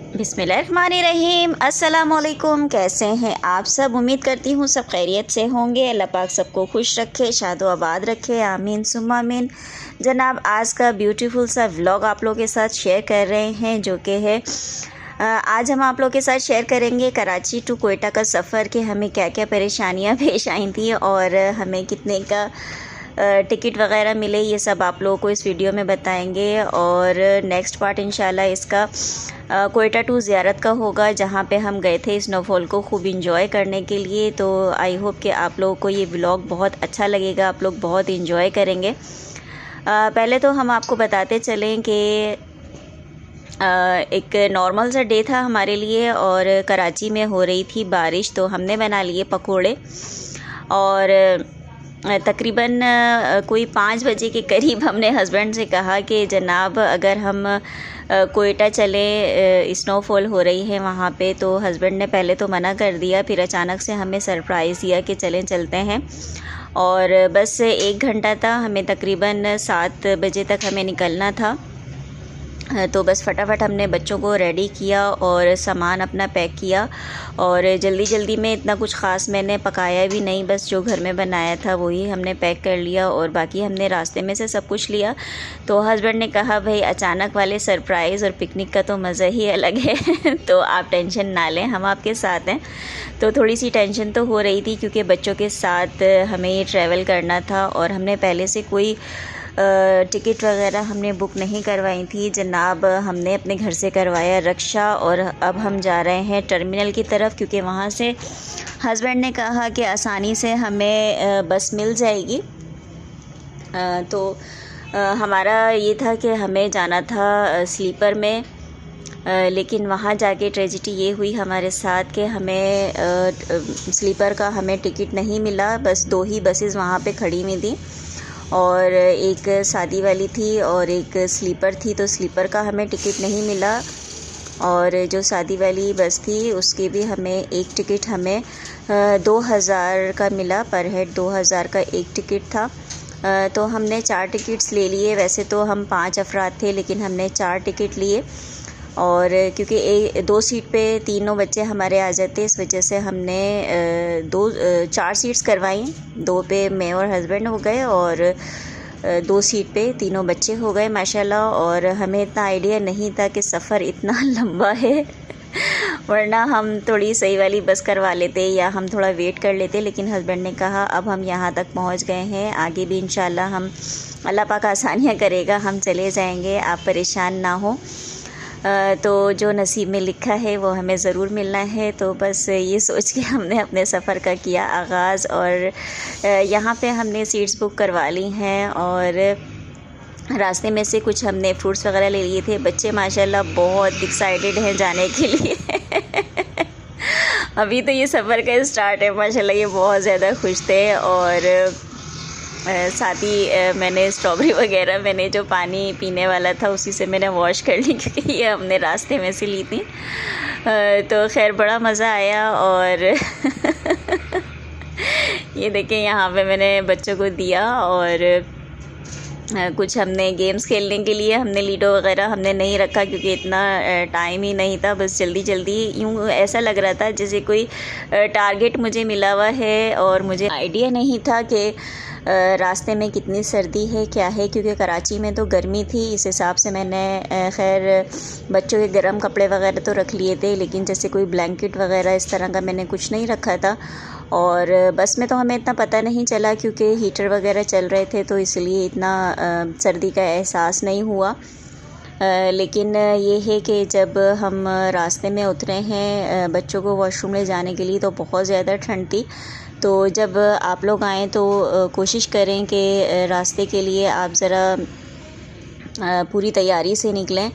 बिस्मिल्लाहिर्रहमानिर्रहीम। अस्सलामुअलैकुम। कैसे हैं आप सब? उम्मीद करती हूँ सब खैरियत से होंगे। अल्लाह पाक सबको खुश रखे, शादो आबाद रखे, आमीन सुम्मा आमीन। जनाब, आज का ब्यूटीफुल सा व्लॉग आप लोगों के साथ शेयर कर रहे हैं, जो कि है आज हम आप लोगों के साथ शेयर करेंगे कराची टू कोयटा का सफ़र कि हमें क्या क्या परेशानियाँ पेश आई थी और हमें कितने का टिकट वगैरह मिले। ये सब आप लोगों को इस वीडियो में बताएंगे। और नेक्स्ट पार्ट इंशाल्लाह इसका कोयटा टू ज़ियारत का होगा, जहाँ पे हम गए थे स्नोफॉल को खूब इंजॉय करने के लिए। तो आई होप कि आप लोगों को ये व्लॉग बहुत अच्छा लगेगा, आप लोग बहुत इंजॉय करेंगे। पहले तो हम आपको बताते चलें कि एक नॉर्मल सा डे था हमारे लिए और कराची में हो रही थी बारिश, तो हमने बना लिए पकोड़े। और तकरीबन कोई 5 बजे के करीब हमने हस्बैंड से कहा कि जनाब अगर हम कोयटा चले, स्नोफॉल हो रही है वहाँ पे। तो हस्बैंड ने पहले तो मना कर दिया, फिर अचानक से हमें सरप्राइज़ दिया कि चलें चलते हैं। और बस 1 घंटा था, हमें तकरीबन 7 बजे तक हमें निकलना था। तो बस फटाफट हमने बच्चों को रेडी किया और सामान अपना पैक किया। और जल्दी जल्दी में इतना कुछ ख़ास मैंने पकाया भी नहीं, बस जो घर में बनाया था वही हमने पैक कर लिया और बाकी हमने रास्ते में से सब कुछ लिया। तो हस्बैंड ने कहा भाई अचानक वाले सरप्राइज़ और पिकनिक का तो मज़ा ही अलग है तो आप टेंशन ना लें, हम आपके साथ हैं। तो थोड़ी सी टेंशन तो हो रही थी क्योंकि बच्चों के साथ हमें ये ट्रैवल करना था और हमने पहले से कोई टिकट वगैरह हमने बुक नहीं करवाई थी जनाब। हमने अपने घर से करवाया रक्षा और अब हम जा रहे हैं टर्मिनल की तरफ, क्योंकि वहाँ से हस्बैंड ने कहा कि आसानी से हमें बस मिल जाएगी। तो हमारा ये था कि हमें जाना था स्लीपर में, लेकिन वहाँ जाके ट्रेजिडी ये हुई हमारे साथ कि हमें स्लीपर का हमें टिकट नहीं मिला। बस 2 ही बसेस वहाँ पे खड़ी हुई थी और एक शादी वाली थी और एक स्लीपर थी। तो स्लीपर का हमें टिकट नहीं मिला और जो शादी वाली बस थी उसके भी हमें एक टिकट हमें 2000 का मिला, पर हेड 2000 का एक टिकट था। तो हमने 4 टिकट्स ले लिए। वैसे तो हम 5 अफराद थे, लेकिन हमने 4 टिकट लिए और क्योंकि 2 सीट पे तीनों बच्चे हमारे आ जाते, इस वजह से हमने 4 सीट्स करवाई। 2 पे मैं और हस्बैंड हो गए और 2 सीट पे तीनों बच्चे हो गए माशाल्लाह। और हमें इतना आइडिया नहीं था कि सफ़र इतना लंबा है वरना हम थोड़ी सही वाली बस करवा लेते या हम थोड़ा वेट कर लेते। लेकिन हस्बैंड ने कहा अब हम यहाँ तक पहुँच गए हैं, आगे भी इंशाल्लाह हम अल्लाह पाक आसानियाँ करेगा, हम चले जाएंगे, आप परेशान ना हो। तो जो नसीब में लिखा है वो हमें ज़रूर मिलना है। तो बस ये सोच के हमने अपने सफ़र का किया आगाज़ और यहाँ पे हमने सीट्स बुक करवा ली हैं और रास्ते में से कुछ हमने फ्रूट्स वगैरह ले लिए थे। बच्चे माशाल्लाह बहुत एक्साइटेड हैं जाने के लिए अभी तो ये सफ़र का स्टार्ट है माशाल्लाह, ये बहुत ज़्यादा खुश थे। और साथ ही मैंने स्ट्रॉबेरी वगैरह, मैंने जो पानी पीने वाला था उसी से मैंने वॉश कर ली क्योंकि ये हमने रास्ते में से ली थी। तो खैर बड़ा मज़ा आया। और ये देखें यहाँ पे मैंने बच्चों को दिया और कुछ हमने गेम्स खेलने के लिए हमने लीडो वगैरह हमने नहीं रखा क्योंकि इतना टाइम ही नहीं था। बस जल्दी जल्दी यूँ ऐसा लग रहा था जैसे कोई टारगेट मुझे मिला हुआ है और मुझे आइडिया नहीं था कि रास्ते में कितनी सर्दी है क्या है, क्योंकि कराची में तो गर्मी थी। इस हिसाब से मैंने खैर बच्चों के गर्म कपड़े वगैरह तो रख लिए थे, लेकिन जैसे कोई ब्लैंकेट वगैरह इस तरह का मैंने कुछ नहीं रखा था। और बस में तो हमें इतना पता नहीं चला क्योंकि हीटर वगैरह चल रहे थे, तो इसलिए इतना सर्दी का एहसास नहीं हुआ। लेकिन ये है कि जब हम रास्ते में उतरे हैं बच्चों को वॉशरूम ले जाने के लिए तो बहुत ज़्यादा ठंड थी। तो जब आप लोग आएँ तो कोशिश करें कि रास्ते के लिए आप ज़रा पूरी तैयारी से निकलें।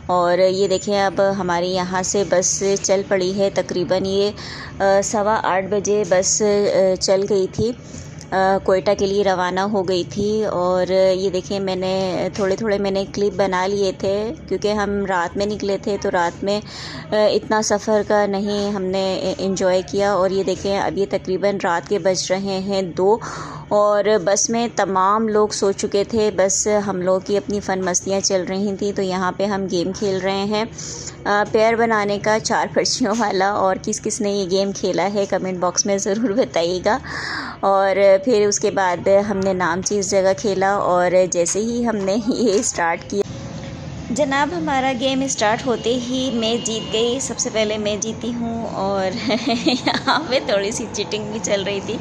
और ये देखें अब हमारी यहाँ से बस चल पड़ी है, तकरीबन ये 8:15 बजे बस चल गई थी। कोयटा के लिए रवाना हो गई थी। और ये देखिए मैंने थोड़े मैंने क्लिप बना लिए थे, क्योंकि हम रात में निकले थे तो रात में इतना सफ़र का नहीं हमने एंजॉय किया। और ये देखें अब ये तकरीबन रात के बज रहे हैं 2 और बस में तमाम लोग सो चुके थे, बस हम लोग की अपनी फ़न मस्तियाँ चल रही थी। तो यहाँ पे हम गेम खेल रहे हैं पेयर बनाने का 4 पर्चियों वाला। और किस किस ने ये गेम खेला है कमेंट बॉक्स में ज़रूर बताइएगा। और फिर उसके बाद हमने नामची इस जगह खेला, और जैसे ही हमने ये स्टार्ट किया जनाब, हमारा गेम स्टार्ट होते ही मैं जीत गई। सबसे पहले मैं जीती हूँ, और यहाँ पे थोड़ी सी चीटिंग भी चल रही थी।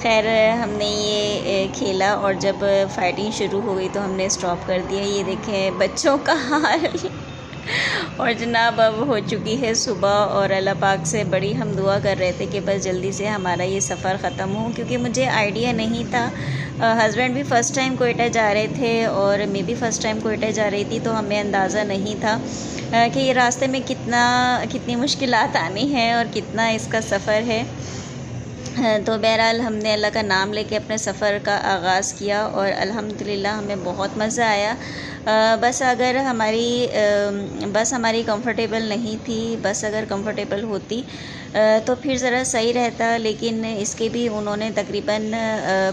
खैर हमने ये खेला, और जब फाइटिंग शुरू हो गई तो हमने स्टॉप कर दिया। ये देखें बच्चों का हाल। और जनाब अब हो चुकी है सुबह, और अल्लाह पाक से बड़ी हम दुआ कर रहे थे कि बस जल्दी से हमारा ये सफ़र ख़त्म हो, क्योंकि मुझे आइडिया नहीं था। हस्बैंड भी फ़र्स्ट टाइम कोयटा जा रहे थे और मैं भी फ़र्स्ट टाइम कोयटा जा रही थी, तो हमें अंदाज़ा नहीं था कि ये रास्ते में कितनी मुश्किलात आनी हैं और कितना इसका सफ़र है। तो बहरहाल हमने अल्लाह का नाम लेके अपने सफ़र का आगाज़ किया, और अल्हम्दुलिल्लाह हमें बहुत मज़ा आया। बस हमारी कंफर्टेबल नहीं थी। बस अगर कंफर्टेबल होती तो फिर ज़रा सही रहता, लेकिन इसके भी उन्होंने तकरीबन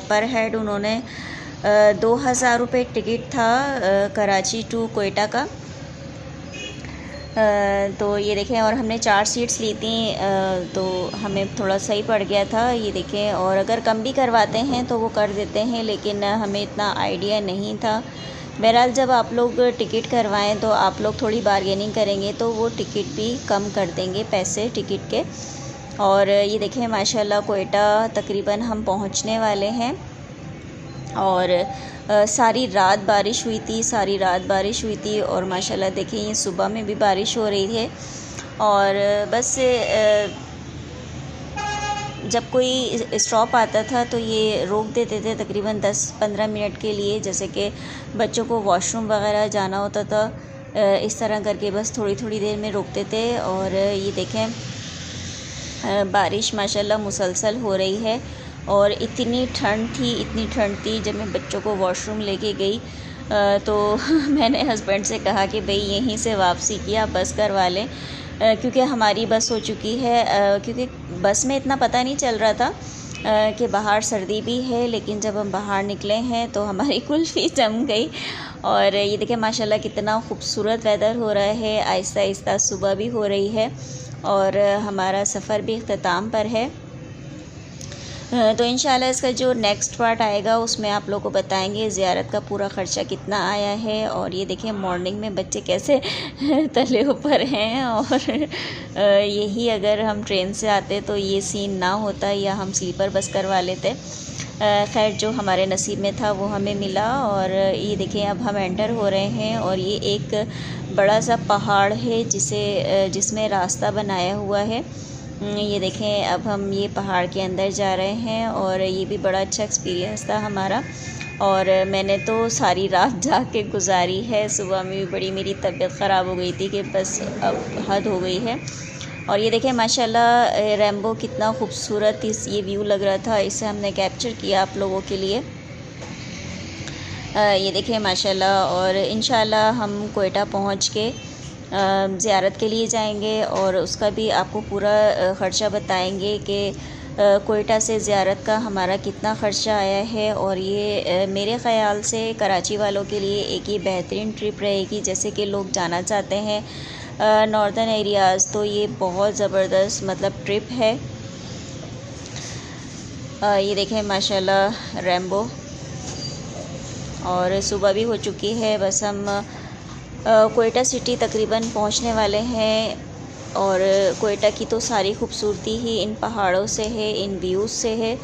पर हेड उन्होंने 2000 रुपये टिकट था कराची टू कोयटा का। तो ये देखें, और हमने 4 सीट्स ली थी, तो हमें थोड़ा सही पड़ गया था। ये देखें, और अगर कम भी करवाते हैं तो वो कर देते हैं, लेकिन हमें इतना आइडिया नहीं था। बहरहाल जब आप लोग टिकट करवाएं तो आप लोग थोड़ी बारगेनिंग करेंगे तो वो टिकट भी कम कर देंगे पैसे टिकट के। और ये देखें माशाल्लाह कोयटा तकरीबन हम पहुंचने वाले हैं, और सारी रात बारिश हुई थी, और माशाल्लाह देखें ये सुबह में भी बारिश हो रही है। और बस जब कोई स्टॉप आता था तो ये रोक देते थे तकरीबन 10-15 मिनट के लिए, जैसे कि बच्चों को वॉशरूम वगैरह जाना होता था, इस तरह करके बस थोड़ी देर में रोकते थे। और ये देखें बारिश माशाल्लाह मुसलसल हो रही है, और इतनी ठंड थी जब मैं बच्चों को वॉशरूम लेके गई तो मैंने हस्बैंड से कहा कि भाई यहीं से वापसी की आप बस करवा लें, क्योंकि हमारी बस हो चुकी है। क्योंकि बस में इतना पता नहीं चल रहा था कि बाहर सर्दी भी है, लेकिन जब हम बाहर निकले हैं तो हमारी कुल्फ़ी जम गई। और ये देखिए माशाल्लाह कितना खूबसूरत वेदर हो रहा है, आहिस्ता आहिस्ता सुबह भी हो रही है, और हमारा सफ़र भी इख्तिताम पर है। तो इंशाल्लाह इसका जो नेक्स्ट पार्ट आएगा उसमें आप लोगों को बताएंगे ज़ियारत का पूरा ख़र्चा कितना आया है। और ये देखें मॉर्निंग में बच्चे कैसे तले ऊपर हैं, और यही अगर हम ट्रेन से आते तो ये सीन ना होता, या हम स्लीपर बस करवा लेते। खैर जो हमारे नसीब में था वो हमें मिला। और ये देखें अब हम एंटर हो रहे हैं, और ये एक बड़ा सा पहाड़ है जिसमें रास्ता बनाया हुआ है। ये देखें अब हम ये पहाड़ के अंदर जा रहे हैं, और ये भी बड़ा अच्छा एक्सपीरियंस था हमारा। और मैंने तो सारी रात जाग के गुजारी है, सुबह में भी बड़ी मेरी तबीयत ख़राब हो गई थी कि बस अब हद हो गई है। और ये देखें माशाल्लाह रेम्बो कितना खूबसूरत ये व्यू लग रहा था, इसे हमने कैप्चर किया आप लोगों के लिए। ये देखें माशाल्लाह, और इंशाल्लाह हम कोयटा पहुंच के ज़ियारत के लिए जाएंगे, और उसका भी आपको पूरा ख़र्चा बताएंगे कि कोयटा से ज़ियारत का हमारा कितना ख़र्चा आया है। और ये मेरे ख़याल से कराची वालों के लिए एक ये बेहतरीन ट्रिप रहेगी, जैसे कि लोग जाना चाहते हैं नॉर्दर्न एरियाज़, तो ये बहुत ज़बरदस्त मतलब ट्रिप है। ये देखें माशाल्लाह रेम्बो, और सुबह भी हो चुकी है, बस हम कोयटा सिटी तकरीबन पहुंचने वाले हैं। और कोयटा की तो सारी खूबसूरती ही इन पहाड़ों से है, इन व्यूज़ से है,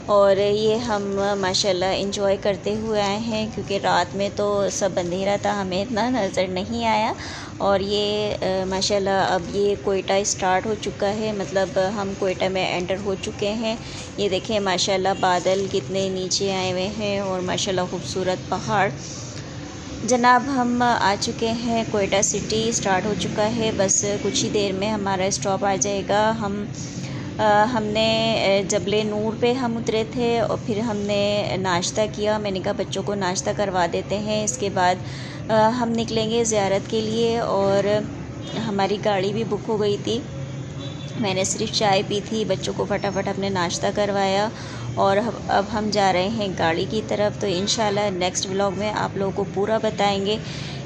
और ये हम माशाल्लाह एंजॉय करते हुए आए हैं, क्योंकि रात में तो सब अंधेरा था, हमें इतना नज़र नहीं आया। और ये माशाल्लाह अब ये कोयटा स्टार्ट हो चुका है, मतलब हम कोयटा में एंटर हो चुके हैं। ये देखें माशाल्लाह बादल कितने नीचे आए हुए हैं, और माशाल्लाह खूबसूरत पहाड़। जनाब हम आ चुके हैं, कोयटा सिटी स्टार्ट हो चुका है, बस कुछ ही देर में हमारा स्टॉप आ जाएगा। हम हमने जबले नूर पे हम उतरे थे और फिर हमने नाश्ता किया। मैंने कहा बच्चों को नाश्ता करवा देते हैं, इसके बाद हम निकलेंगे ज़ियारत के लिए। और हमारी गाड़ी भी बुक हो गई थी। मैंने सिर्फ चाय पी थी, बच्चों को फटाफट अपने नाश्ता करवाया और अब हम जा रहे हैं गाड़ी की तरफ। तो इंशाल्लाह नेक्स्ट व्लॉग में आप लोगों को पूरा बताएंगे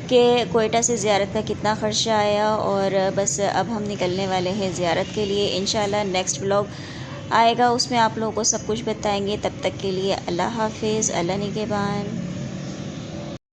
कि कोयटा से ज़ियारत का कितना ख़र्चा आया। और बस अब हम निकलने वाले हैं ज़ियारत के लिए। इंशाल्लाह नेक्स्ट व्लॉग आएगा, उसमें आप लोगों को सब कुछ बताएंगे। तब तक के लिए अल्लाह हाफिज़, अल्लाह निगहबान।